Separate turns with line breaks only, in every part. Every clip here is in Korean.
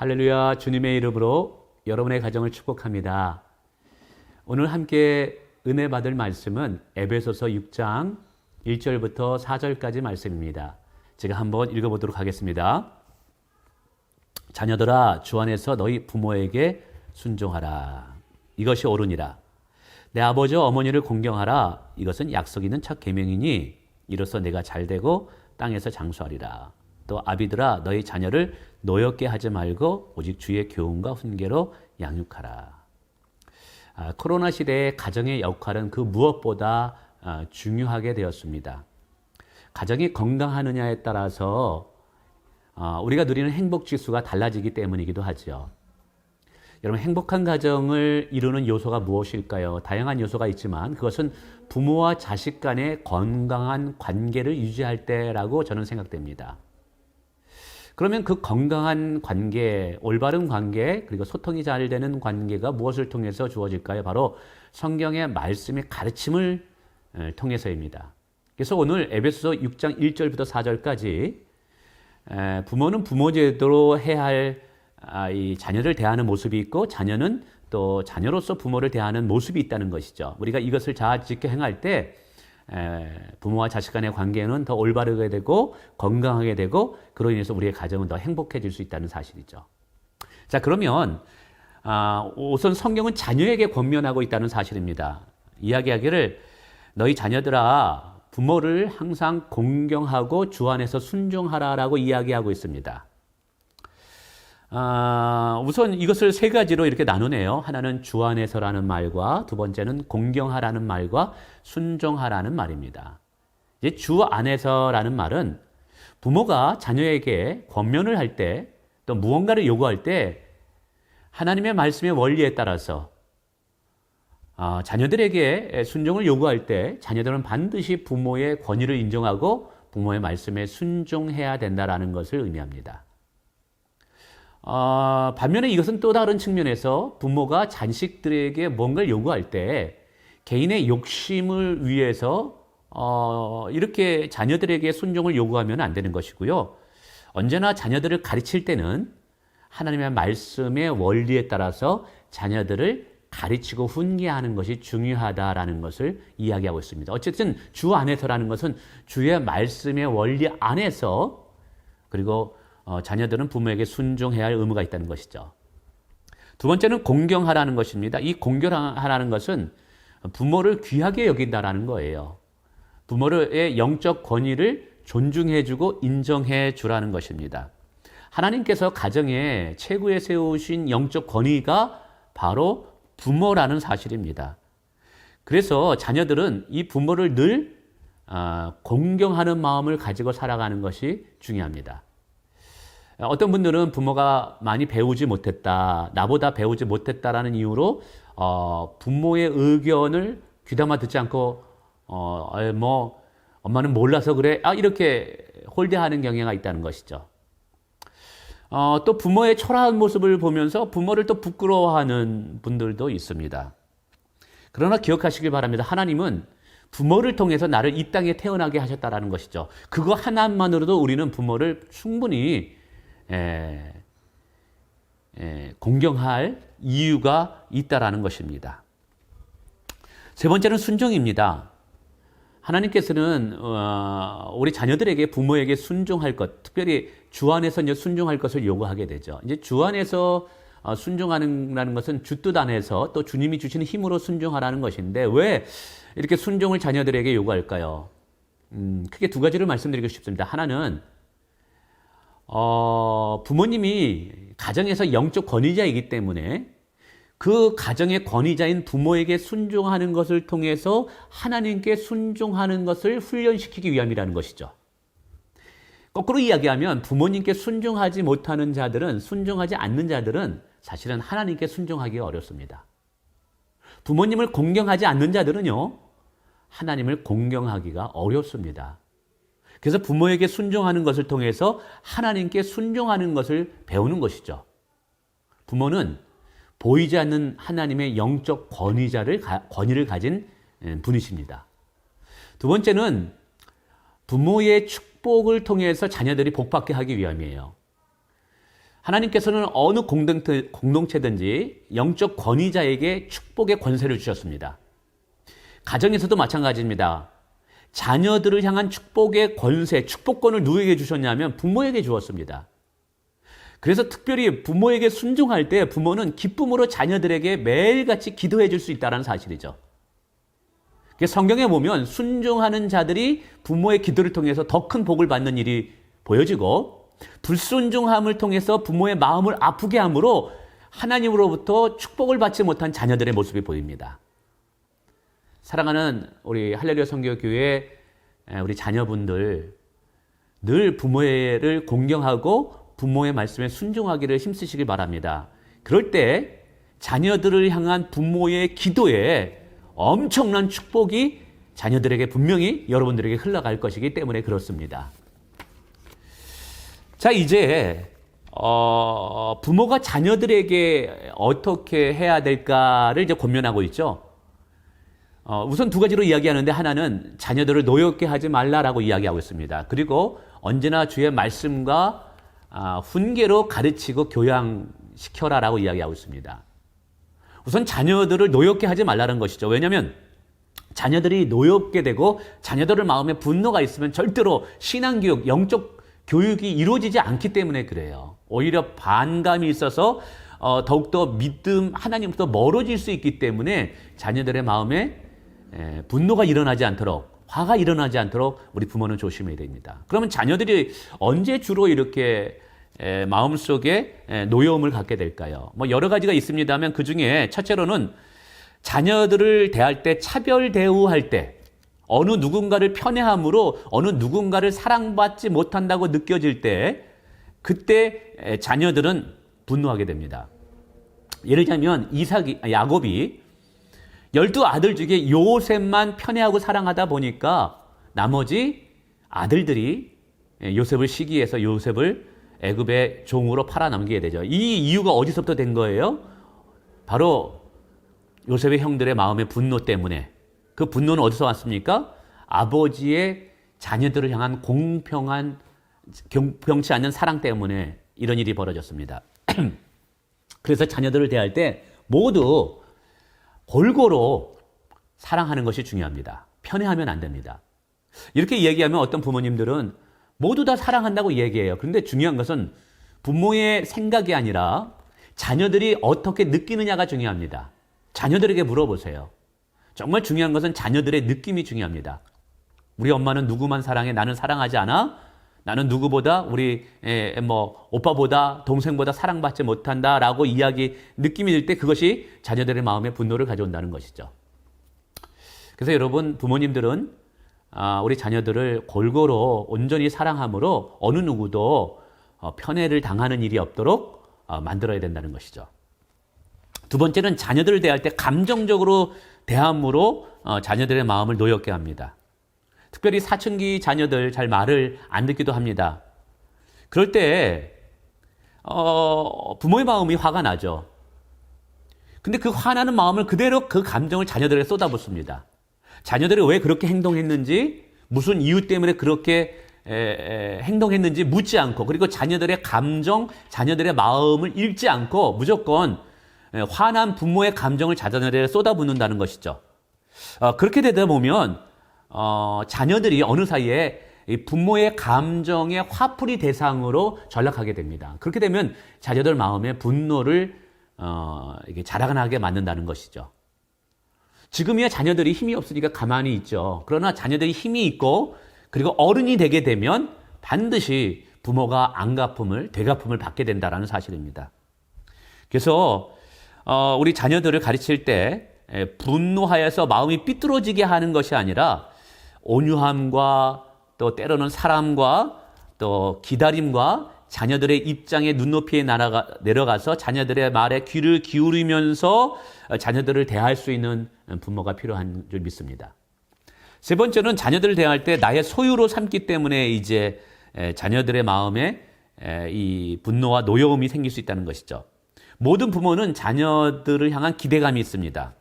할렐루야, 주님의 이름으로 여러분의 가정을 축복합니다. 오늘 함께 은혜 받을 말씀은 에베소서 6장 1절부터 4절까지 말씀입니다. 제가 한번 읽어보도록 하겠습니다. 자녀들아, 주 안에서 너희 부모에게 순종하라. 이것이 옳으니라. 내 아버지와 어머니를 공경하라. 이것은 약속 있는 첫 계명이니 이로써 내가 잘되고 땅에서 장수하리라. 또 아비들아, 너희 자녀를 노엽게 하지 말고 오직 주의 교훈과 훈계로 양육하라. 코로나 시대의 가정의 역할은 그 무엇보다 중요하게 되었습니다. 가정이 건강하느냐에 따라서 우리가 누리는 행복 지수가 달라지기 때문이기도 하죠. 여러분, 행복한 가정을 이루는 요소가 무엇일까요? 다양한 요소가 있지만 그것은 부모와 자식 간의 건강한 관계를 유지할 때라고 저는 생각됩니다. 그러면 그 건강한 관계, 올바른 관계, 그리고 소통이 잘 되는 관계가 무엇을 통해서 주어질까요? 바로 성경의 말씀의 가르침을 통해서입니다. 그래서 오늘 에베소서 6장 1절부터 4절까지 부모는 부모제대로 해야 할 이 자녀를 대하는 모습이 있고, 자녀는 또 자녀로서 부모를 대하는 모습이 있다는 것이죠. 우리가 이것을 잘 지켜 행할 때 부모와 자식 간의 관계는 더 올바르게 되고 건강하게 되고, 그로 인해서 우리의 가정은 더 행복해질 수 있다는 사실이죠. 자, 그러면 우선 성경은 자녀에게 권면하고 있다는 사실입니다. 이야기하기를 너희 자녀들아, 부모를 항상 공경하고 주 안에서 순종하라라고 이야기하고 있습니다. 우선 이것을 세 가지로 이렇게 나누네요. 하나는 주 안에서라는 말과, 두 번째는 공경하라는 말과 순종하라는 말입니다. 이제 주 안에서라는 말은 부모가 자녀에게 권면을 할 때, 또 무언가를 요구할 때 하나님의 말씀의 원리에 따라서 자녀들에게 순종을 요구할 때 자녀들은 반드시 부모의 권위를 인정하고 부모의 말씀에 순종해야 된다는 것을 의미합니다. 반면에 이것은 또 다른 측면에서 부모가 자식들에게 뭔가를 요구할 때 개인의 욕심을 위해서 이렇게 자녀들에게 순종을 요구하면 안 되는 것이고요. 언제나 자녀들을 가르칠 때는 하나님의 말씀의 원리에 따라서 자녀들을 가르치고 훈계하는 것이 중요하다라는 것을 이야기하고 있습니다. 어쨌든 주 안에서라는 것은 주의 말씀의 원리 안에서, 그리고 자녀들은 부모에게 순종해야 할 의무가 있다는 것이죠. 두 번째는 공경하라는 것입니다. 이 공경하라는 것은 부모를 귀하게 여긴다라는 거예요. 부모의 영적 권위를 존중해주고 인정해주라는 것입니다. 하나님께서 가정에 최고에 세우신 영적 권위가 바로 부모라는 사실입니다. 그래서 자녀들은 이 부모를 늘 공경하는 마음을 가지고 살아가는 것이 중요합니다. 어떤 분들은 부모가 많이 배우지 못했다, 나보다 배우지 못했다라는 이유로 부모의 의견을 귀담아 듣지 않고 엄마는 몰라서 그래, 이렇게 홀대하는 경향이 있다는 것이죠. 또 부모의 초라한 모습을 보면서 부모를 또 부끄러워하는 분들도 있습니다. 그러나 기억하시길 바랍니다. 하나님은 부모를 통해서 나를 이 땅에 태어나게 하셨다는 것이죠. 그거 하나만으로도 우리는 부모를 충분히 공경할 이유가 있다라는 것입니다. 세 번째는 순종입니다. 하나님께서는 우리 자녀들에게 부모에게 순종할 것, 특별히 주 안에서 이제 순종할 것을 요구하게 되죠. 이제 주 안에서 순종하는 것은 주 뜻 안에서 또 주님이 주시는 힘으로 순종하라는 것인데, 왜 이렇게 순종을 자녀들에게 요구할까요? 크게 두 가지를 말씀드리고 싶습니다. 하나는 부모님이 가정에서 영적 권위자이기 때문에 그 가정의 권위자인 부모에게 순종하는 것을 통해서 하나님께 순종하는 것을 훈련시키기 위함이라는 것이죠. 거꾸로 이야기하면 부모님께 순종하지 못하는 자들은, 순종하지 않는 자들은 사실은 하나님께 순종하기 어렵습니다. 부모님을 공경하지 않는 자들은요, 하나님을 공경하기가 어렵습니다. 그래서 부모에게 순종하는 것을 통해서 하나님께 순종하는 것을 배우는 것이죠. 부모는 보이지 않는 하나님의 영적 권위를 가진 분이십니다. 두 번째는 부모의 축복을 통해서 자녀들이 복받게 하기 위함이에요. 하나님께서는 어느 공동체든지 영적 권위자에게 축복의 권세를 주셨습니다. 가정에서도 마찬가지입니다. 자녀들을 향한 축복의 권세, 축복권을 누구에게 주셨냐면 부모에게 주었습니다. 그래서 특별히 부모에게 순종할 때 부모는 기쁨으로 자녀들에게 매일같이 기도해 줄 수 있다는 사실이죠. 성경에 보면 순종하는 자들이 부모의 기도를 통해서 더 큰 복을 받는 일이 보여지고, 불순종함을 통해서 부모의 마음을 아프게 함으로 하나님으로부터 축복을 받지 못한 자녀들의 모습이 보입니다. 사랑하는 우리 할렐루야 선교교회 우리 자녀분들, 늘 부모를 공경하고 부모의 말씀에 순종하기를 힘쓰시길 바랍니다. 그럴 때 자녀들을 향한 부모의 기도에 엄청난 축복이 자녀들에게 분명히 여러분들에게 흘러갈 것이기 때문에 그렇습니다. 자, 이제 부모가 자녀들에게 어떻게 해야 될까를 이제 고민하고 있죠. 우선 두 가지로 이야기하는데, 하나는 자녀들을 노엽게 하지 말라라고 이야기하고 있습니다. 그리고 언제나 주의 말씀과 훈계로 가르치고 교양시켜라라고 이야기하고 있습니다. 우선 자녀들을 노엽게 하지 말라는 것이죠. 왜냐하면 자녀들이 노엽게 되고 자녀들의 마음에 분노가 있으면 절대로 신앙교육, 영적 교육이 이루어지지 않기 때문에 그래요. 오히려 반감이 있어서 더욱더 믿음, 하나님부터 멀어질 수 있기 때문에 자녀들의 마음에 분노가 일어나지 않도록, 화가 일어나지 않도록 우리 부모는 조심해야 됩니다. 그러면 자녀들이 언제 주로 이렇게 마음속에 노여움을 갖게 될까요? 여러 가지가 있습니다만 그 중에 첫째로는 자녀들을 대할 때, 차별 대우할 때, 어느 누군가를 편애함으로 어느 누군가를 사랑받지 못한다고 느껴질 때, 그때 자녀들은 분노하게 됩니다. 예를 들면 야곱이 12아들 중에 요셉만 편애하고 사랑하다 보니까 나머지 아들들이 요셉을 시기해서 요셉을 애굽의 종으로 팔아넘기게 되죠. 이 이유가 어디서부터 된 거예요? 바로 요셉의 형들의 마음의 분노 때문에. 그 분노는 어디서 왔습니까? 아버지의 자녀들을 향한 공평치 않는 사랑 때문에 이런 일이 벌어졌습니다. 그래서 자녀들을 대할 때 모두 골고루 사랑하는 것이 중요합니다. 편애하면 안 됩니다. 이렇게 얘기하면 어떤 부모님들은 모두 다 사랑한다고 얘기해요. 그런데 중요한 것은 부모의 생각이 아니라 자녀들이 어떻게 느끼느냐가 중요합니다. 자녀들에게 물어보세요. 정말 중요한 것은 자녀들의 느낌이 중요합니다. 우리 엄마는 누구만 사랑해? 나는 사랑하지 않아? 나는 누구보다 우리 오빠보다 동생보다 사랑받지 못한다라고 느낌이 들 때 그것이 자녀들의 마음에 분노를 가져온다는 것이죠. 그래서 여러분, 부모님들은 우리 자녀들을 골고루 온전히 사랑함으로 어느 누구도 편애를 당하는 일이 없도록 만들어야 된다는 것이죠. 두 번째는 자녀들을 대할 때 감정적으로 대함으로 자녀들의 마음을 노엽게 합니다. 특별히 사춘기 자녀들 잘 말을 안 듣기도 합니다. 그럴 때 부모의 마음이 화가 나죠. 근데 그 화나는 마음을 그대로 그 감정을 자녀들에게 쏟아붓습니다. 자녀들이 왜 그렇게 행동했는지, 무슨 이유 때문에 그렇게 행동했는지 묻지 않고, 그리고 자녀들의 감정, 자녀들의 마음을 읽지 않고 무조건 화난 부모의 감정을 자녀들에게 쏟아붓는다는 것이죠. 그렇게 되다 보면 자녀들이 어느 사이에 부모의 감정의 화풀이 대상으로 전락하게 됩니다. 그렇게 되면 자녀들 마음에 분노를 자라나게 만든다는 것이죠. 지금이야 자녀들이 힘이 없으니까 가만히 있죠. 그러나 자녀들이 힘이 있고 그리고 어른이 되게 되면 반드시 부모가 되갚음을 받게 된다는 사실입니다. 그래서 우리 자녀들을 가르칠 때 분노하여서 마음이 삐뚤어지게 하는 것이 아니라 온유함과 또 때로는 사람과 또 기다림과 자녀들의 입장에 눈높이에 내려가서 자녀들의 말에 귀를 기울이면서 자녀들을 대할 수 있는 부모가 필요한 줄 믿습니다. 세 번째는 자녀들을 대할 때 나의 소유로 삼기 때문에 이제 자녀들의 마음에 이 분노와 노여움이 생길 수 있다는 것이죠. 모든 부모는 자녀들을 향한 기대감이 있습니다.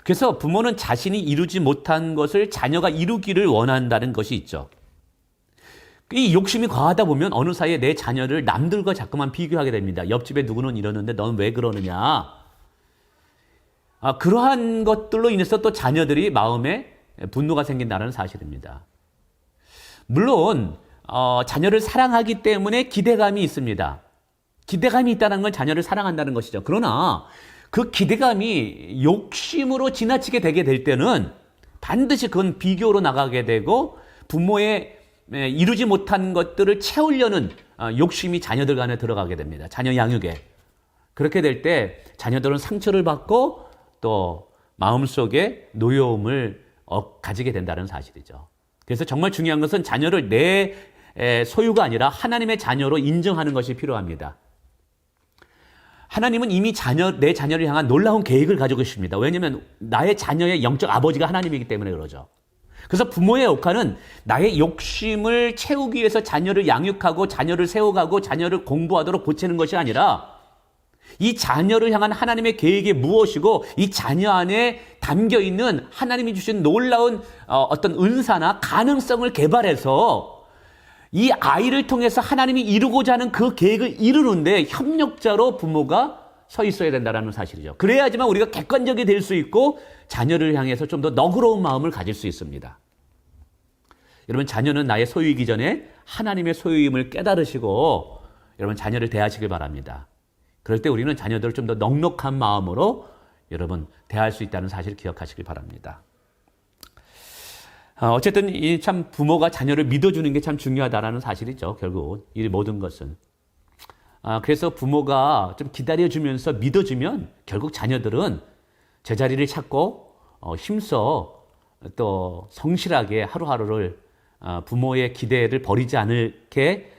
그래서 부모는 자신이 이루지 못한 것을 자녀가 이루기를 원한다는 것이 있죠. 이 욕심이 과하다 보면 어느 사이에 내 자녀를 남들과 자꾸만 비교하게 됩니다. 옆집에 누구는 이러는데 넌 왜 그러느냐. 그러한 것들로 인해서 또 자녀들이 마음에 분노가 생긴다는 사실입니다. 물론 자녀를 사랑하기 때문에 기대감이 있습니다. 기대감이 있다는 건 자녀를 사랑한다는 것이죠. 그러나 그 기대감이 욕심으로 지나치게 되게 될 때는 반드시 그건 비교로 나가게 되고 부모의 이루지 못한 것들을 채우려는 욕심이 자녀들 간에 들어가게 됩니다. 자녀 양육에. 그렇게 될 때 자녀들은 상처를 받고 또 마음속에 노여움을 가지게 된다는 사실이죠. 그래서 정말 중요한 것은 자녀를 내 소유가 아니라 하나님의 자녀로 인정하는 것이 필요합니다. 하나님은 이미 내 자녀를 향한 놀라운 계획을 가지고 계십니다. 왜냐하면 나의 자녀의 영적 아버지가 하나님이기 때문에 그러죠. 그래서 부모의 역할은 나의 욕심을 채우기 위해서 자녀를 양육하고 자녀를 세워가고 자녀를 공부하도록 고치는 것이 아니라 이 자녀를 향한 하나님의 계획이 무엇이고 이 자녀 안에 담겨 있는 하나님이 주신 놀라운 어떤 은사나 가능성을 개발해서 이 아이를 통해서 하나님이 이루고자 하는 그 계획을 이루는데 협력자로 부모가 서 있어야 된다는 사실이죠. 그래야지만 우리가 객관적이 될 수 있고 자녀를 향해서 좀 더 너그러운 마음을 가질 수 있습니다. 여러분, 자녀는 나의 소유이기 전에 하나님의 소유임을 깨달으시고 여러분 자녀를 대하시길 바랍니다. 그럴 때 우리는 자녀들을 좀 더 넉넉한 마음으로 여러분 대할 수 있다는 사실을 기억하시길 바랍니다. 어쨌든 이 참 부모가 자녀를 믿어주는 게 참 중요하다는 사실이죠. 결국 이 모든 것은. 그래서 부모가 좀 기다려주면서 믿어주면 결국 자녀들은 제자리를 찾고 힘써 또 성실하게 하루하루를 부모의 기대를 버리지 않게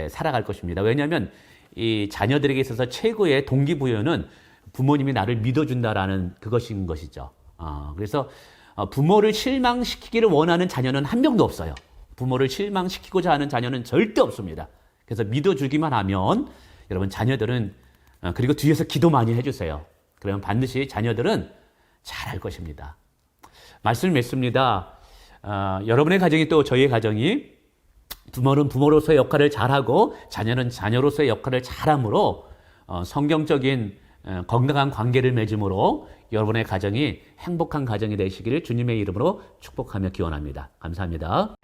살아갈 것입니다. 왜냐하면 이 자녀들에게 있어서 최고의 동기부여는 부모님이 나를 믿어준다라는 그것인 것이죠. 그래서 부모를 실망시키기를 원하는 자녀는 한 명도 없어요. 부모를 실망시키고자 하는 자녀는 절대 없습니다. 그래서 믿어주기만 하면 여러분 자녀들은 그리고 뒤에서 기도 많이 해주세요. 그러면 반드시 자녀들은 잘할 것입니다. 말씀을 맺습니다. 여러분의 가정이 또 저희의 가정이 부모는 부모로서의 역할을 잘하고 자녀는 자녀로서의 역할을 잘함으로 성경적인 건강한 관계를 맺음으로 여러분의 가정이 행복한 가정이 되시기를 주님의 이름으로 축복하며 기원합니다. 감사합니다.